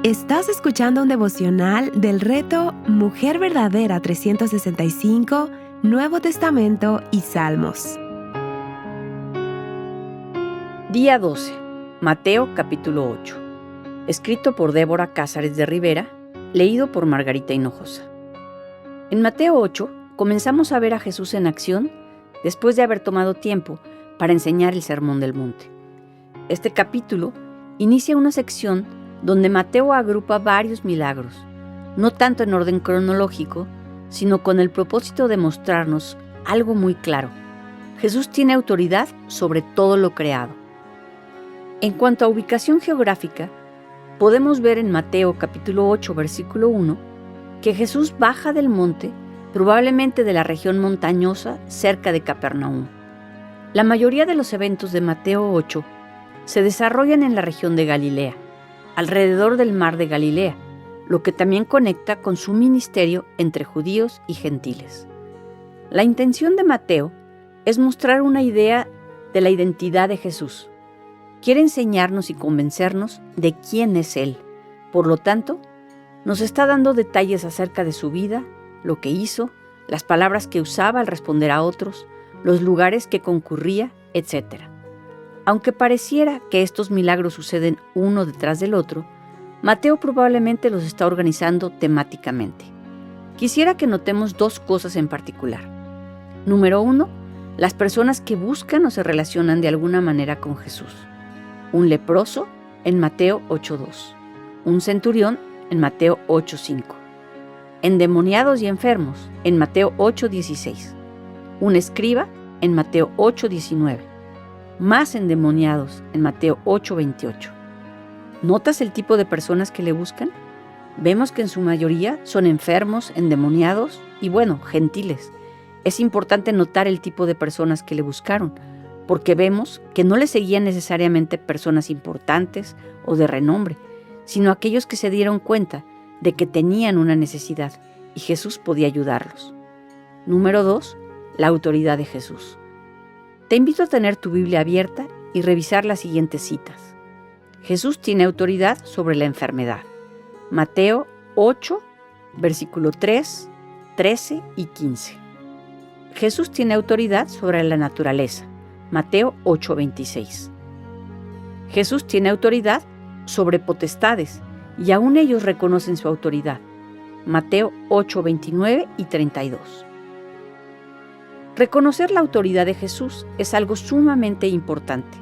Estás escuchando un devocional del reto Mujer Verdadera 365, Nuevo Testamento y Salmos. Día 12. Mateo capítulo 8. Escrito por Débora Cázares de Rivera, leído por Margarita Hinojosa. En Mateo 8 comenzamos a ver a Jesús en acción después de haber tomado tiempo para enseñar el Sermón del Monte. Este capítulo inicia una sección donde Mateo agrupa varios milagros, no tanto en orden cronológico, sino con el propósito de mostrarnos algo muy claro. Jesús tiene autoridad sobre todo lo creado. En cuanto a ubicación geográfica, podemos ver en Mateo capítulo 8, versículo 1, que Jesús baja del monte, probablemente de la región montañosa cerca de Capernaum. La mayoría de los eventos de Mateo 8 se desarrollan en la región de Galilea, alrededor del mar de Galilea, lo que también conecta con su ministerio entre judíos y gentiles. La intención de Mateo es mostrar una idea de la identidad de Jesús. Quiere enseñarnos y convencernos de quién es Él. Por lo tanto, nos está dando detalles acerca de su vida, lo que hizo, las palabras que usaba al responder a otros, los lugares que concurría, etc. Aunque pareciera que estos milagros suceden uno detrás del otro, Mateo probablemente los está organizando temáticamente. Quisiera que notemos dos cosas en particular. Número 1, las personas que buscan o se relacionan de alguna manera con Jesús. Un leproso en Mateo 8:2, un centurión en Mateo 8:5, endemoniados y enfermos en Mateo 8:16, un escriba en Mateo 8:19, más endemoniados en Mateo 8:28. ¿Notas el tipo de personas que le buscan? Vemos que en su mayoría son enfermos, endemoniados y gentiles. Es importante notar el tipo de personas que le buscaron, porque vemos que no le seguían necesariamente personas importantes o de renombre, sino aquellos que se dieron cuenta de que tenían una necesidad y Jesús podía ayudarlos. Número 2, la autoridad de Jesús. Te invito a tener tu Biblia abierta y revisar las siguientes citas. Jesús tiene autoridad sobre la enfermedad. Mateo 8, versículo 3, 13 y 15. Jesús tiene autoridad sobre la naturaleza. Mateo 8:26. Jesús tiene autoridad sobre potestades y aún ellos reconocen su autoridad. Mateo 8:29 y 32. Reconocer la autoridad de Jesús es algo sumamente importante.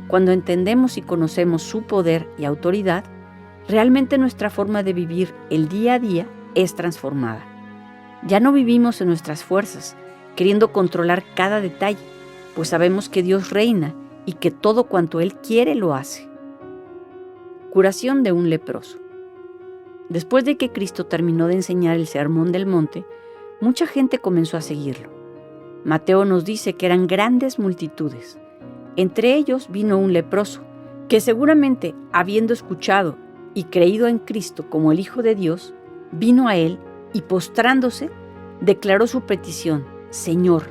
Cuando entendemos y conocemos su poder y autoridad, realmente nuestra forma de vivir el día a día es transformada. Ya no vivimos en nuestras fuerzas, queriendo controlar cada detalle, pues sabemos que Dios reina y que todo cuanto Él quiere lo hace. Curación de un leproso. Después de que Cristo terminó de enseñar el Sermón del Monte, mucha gente comenzó a seguirlo. Mateo nos dice que eran grandes multitudes. Entre ellos vino un leproso, que seguramente, habiendo escuchado y creído en Cristo como el Hijo de Dios, vino a Él y postrándose, declaró su petición: Señor,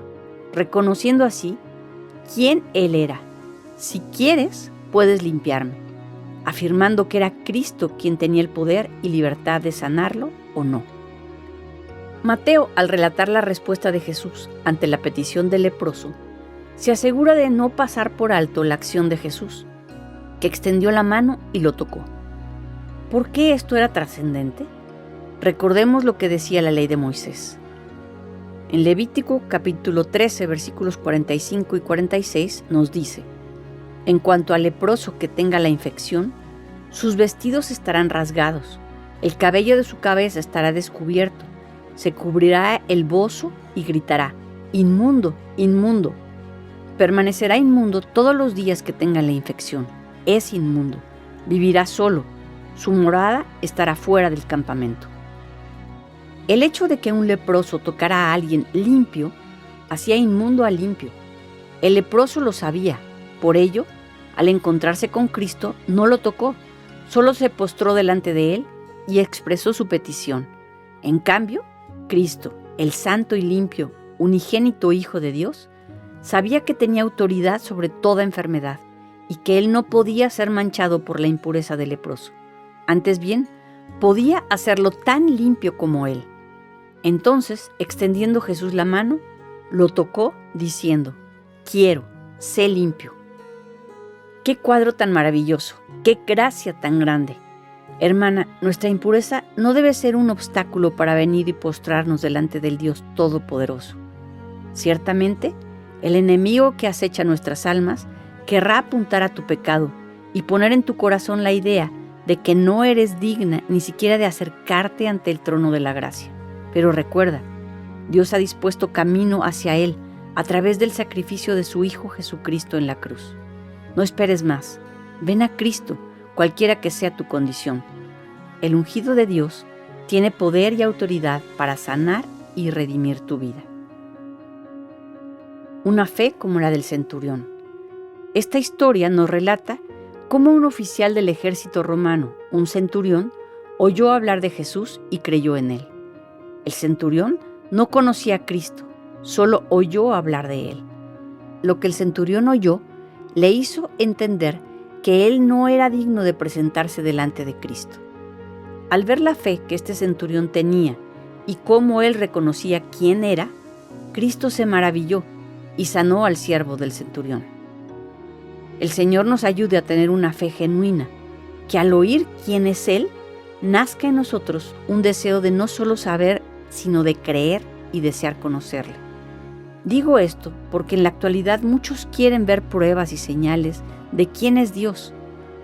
reconociendo así quién Él era. Si quieres, puedes limpiarme, afirmando que era Cristo quien tenía el poder y libertad de sanarlo o no. Mateo, al relatar la respuesta de Jesús ante la petición del leproso, se asegura de no pasar por alto la acción de Jesús, que extendió la mano y lo tocó. ¿Por qué esto era trascendente? Recordemos lo que decía la ley de Moisés. En Levítico capítulo 13, versículos 45 y 46 nos dice: En cuanto al leproso que tenga la infección, sus vestidos estarán rasgados, el cabello de su cabeza estará descubierto, se cubrirá el bozo y gritará: Inmundo, inmundo. Permanecerá inmundo todos los días que tenga la infección. Es inmundo. Vivirá solo. Su morada estará fuera del campamento. El hecho de que un leproso tocara a alguien limpio hacía inmundo al limpio. El leproso lo sabía. Por ello, al encontrarse con Cristo, no lo tocó. Solo se postró delante de él y expresó su petición. En cambio, Cristo, el santo y limpio, unigénito Hijo de Dios, sabía que tenía autoridad sobre toda enfermedad y que él no podía ser manchado por la impureza del leproso. Antes bien, podía hacerlo tan limpio como él. Entonces, extendiendo Jesús la mano, lo tocó diciendo: quiero, sé limpio. ¡Qué cuadro tan maravilloso! ¡Qué gracia tan grande! Hermana, nuestra impureza no debe ser un obstáculo para venir y postrarnos delante del Dios Todopoderoso. Ciertamente, el enemigo que acecha nuestras almas querrá apuntar a tu pecado y poner en tu corazón la idea de que no eres digna ni siquiera de acercarte ante el trono de la gracia. Pero recuerda, Dios ha dispuesto camino hacia Él a través del sacrificio de su Hijo Jesucristo en la cruz. No esperes más. Ven a Cristo, cualquiera que sea tu condición. El ungido de Dios tiene poder y autoridad para sanar y redimir tu vida. Una fe como la del centurión. Esta historia nos relata cómo un oficial del ejército romano, un centurión, oyó hablar de Jesús y creyó en él. El centurión no conocía a Cristo, solo oyó hablar de él. Lo que el centurión oyó le hizo entender que él no era digno de presentarse delante de Cristo. Al ver la fe que este centurión tenía y cómo él reconocía quién era, Cristo se maravilló y sanó al siervo del centurión. El Señor nos ayude a tener una fe genuina, que al oír quién es Él, nazca en nosotros un deseo de no solo saber, sino de creer y desear conocerle. Digo esto porque en la actualidad muchos quieren ver pruebas y señales de quién es Dios,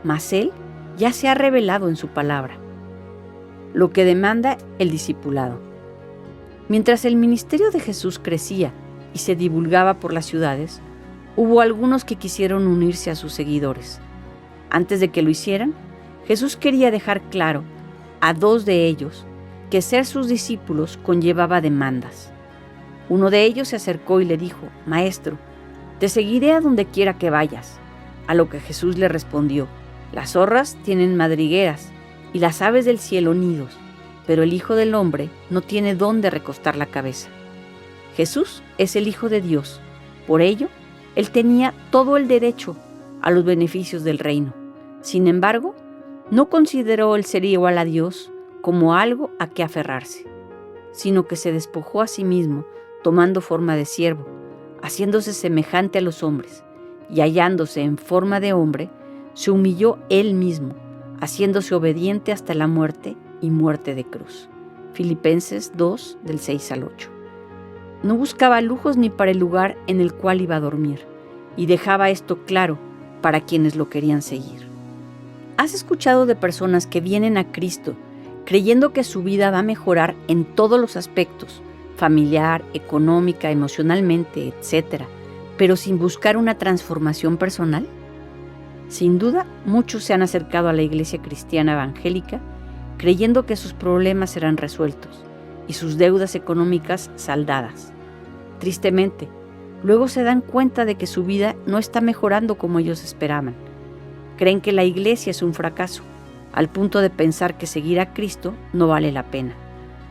mas Él ya se ha revelado en su palabra, lo que demanda el discipulado. Mientras el ministerio de Jesús crecía y se divulgaba por las ciudades, hubo algunos que quisieron unirse a sus seguidores. Antes de que lo hicieran, Jesús quería dejar claro a 2 de ellos que ser sus discípulos conllevaba demandas. Uno de ellos se acercó y le dijo: Maestro, te seguiré a donde quiera que vayas. A lo que Jesús le respondió: Las zorras tienen madrigueras y las aves del cielo nidos, pero el Hijo del Hombre no tiene dónde recostar la cabeza. Jesús es el Hijo de Dios, por ello, Él tenía todo el derecho a los beneficios del reino. Sin embargo, no consideró el ser igual a Dios como algo a que aferrarse, sino que se despojó a sí mismo, tomando forma de siervo, haciéndose semejante a los hombres, y hallándose en forma de hombre, se humilló Él mismo, haciéndose obediente hasta la muerte y muerte de cruz. Filipenses 2, del 6 al 8. No buscaba lujos ni para el lugar en el cual iba a dormir, y dejaba esto claro para quienes lo querían seguir. ¿Has escuchado de personas que vienen a Cristo creyendo que su vida va a mejorar en todos los aspectos, familiar, económica, emocionalmente, etc., pero sin buscar una transformación personal? Sin duda, muchos se han acercado a la iglesia cristiana evangélica creyendo que sus problemas serán resueltos y sus deudas económicas saldadas. Tristemente, luego se dan cuenta de que su vida no está mejorando como ellos esperaban. Creen que la iglesia es un fracaso, al punto de pensar que seguir a Cristo no vale la pena.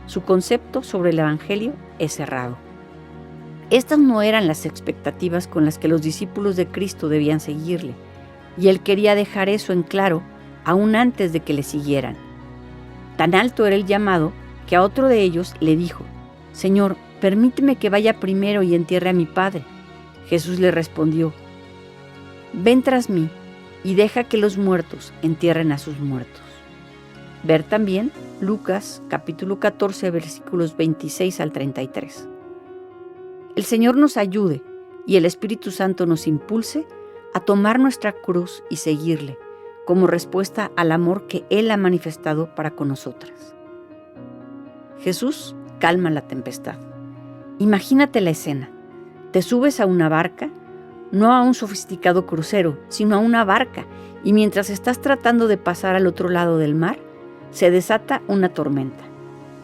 Su concepto sobre el Evangelio es errado. Estas no eran las expectativas con las que los discípulos de Cristo debían seguirle, y Él quería dejar eso en claro aún antes de que le siguieran. Tan alto era el llamado que a otro de ellos le dijo: Señor, permíteme que vaya primero y entierre a mi padre. Jesús le respondió: Ven tras mí y deja que los muertos entierren a sus muertos. Ver también Lucas capítulo 14 versículos 26 al 33. El Señor nos ayude y el Espíritu Santo nos impulse a tomar nuestra cruz y seguirle como respuesta al amor que Él ha manifestado para con nosotras. Jesús calma la tempestad. Imagínate la escena. Te subes a una barca, no a un sofisticado crucero, sino a una barca, y mientras estás tratando de pasar al otro lado del mar, se desata una tormenta.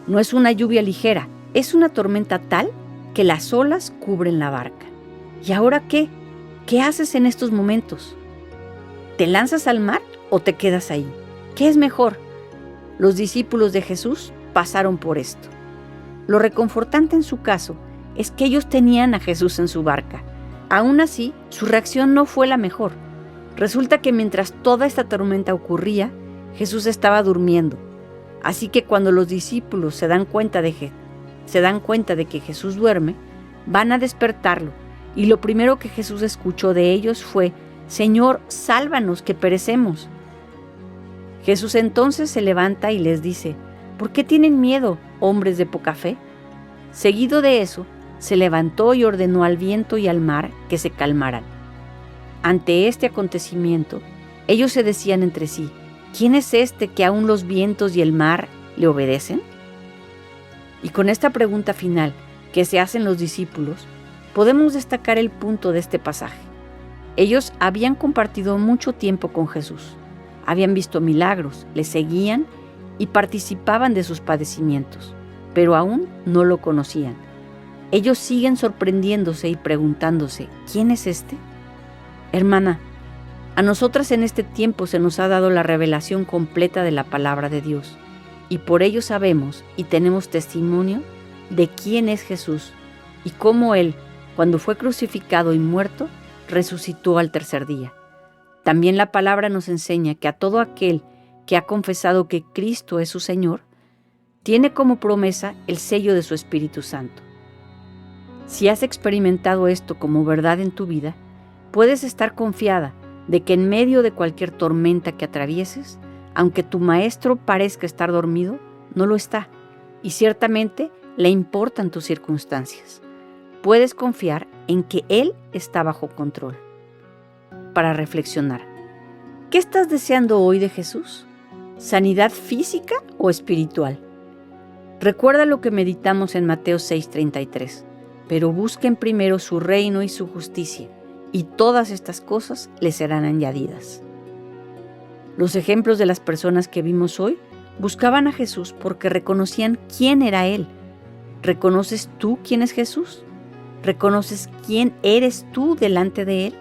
No es una lluvia ligera, es una tormenta tal que las olas cubren la barca. ¿Y ahora qué? ¿Qué haces en estos momentos? ¿Te lanzas al mar o te quedas ahí? ¿Qué es mejor? Los discípulos de Jesús pasaron por esto. Lo reconfortante en su caso es que ellos tenían a Jesús en su barca. Aún así, su reacción no fue la mejor. Resulta que mientras toda esta tormenta ocurría, Jesús estaba durmiendo. Así que cuando los discípulos se dan cuenta de que Jesús duerme, van a despertarlo. Y lo primero que Jesús escuchó de ellos fue: Señor, sálvanos, que perecemos. Jesús entonces se levanta y les dice: ¿por qué tienen miedo, hombres de poca fe? Seguido de eso, se levantó y ordenó al viento y al mar que se calmaran. Ante este acontecimiento, ellos se decían entre sí: ¿quién es este que aún los vientos y el mar le obedecen? Y con esta pregunta final que se hacen los discípulos, podemos destacar el punto de este pasaje. Ellos habían compartido mucho tiempo con Jesús, habían visto milagros, le seguían y participaban de sus padecimientos, pero aún no lo conocían. Ellos siguen sorprendiéndose y preguntándose: ¿quién es este? Hermana, a nosotras en este tiempo se nos ha dado la revelación completa de la palabra de Dios, y por ello sabemos y tenemos testimonio de quién es Jesús y cómo Él, cuando fue crucificado y muerto, resucitó al tercer día. También la palabra nos enseña que a todo aquel que ha confesado que Cristo es su Señor, tiene como promesa el sello de su Espíritu Santo. Si has experimentado esto como verdad en tu vida, puedes estar confiada de que en medio de cualquier tormenta que atravieses, aunque tu maestro parezca estar dormido, no lo está, y ciertamente le importan tus circunstancias. Puedes confiar en que Él está bajo control. Para reflexionar, ¿qué estás deseando hoy de Jesús? ¿Sanidad física o espiritual? Recuerda lo que meditamos en Mateo 6:33. Pero busquen primero su reino y su justicia, y todas estas cosas les serán añadidas. Los ejemplos de las personas que vimos hoy buscaban a Jesús porque reconocían quién era Él. ¿Reconoces tú quién es Jesús? ¿Reconoces quién eres tú delante de Él?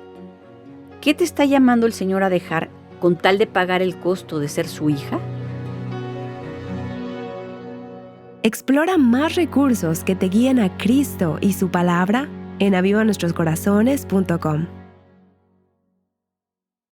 ¿Qué te está llamando el Señor a dejar con tal de pagar el costo de ser su hija? Explora más recursos que te guíen a Cristo y su palabra en avivanuestroscorazones.com.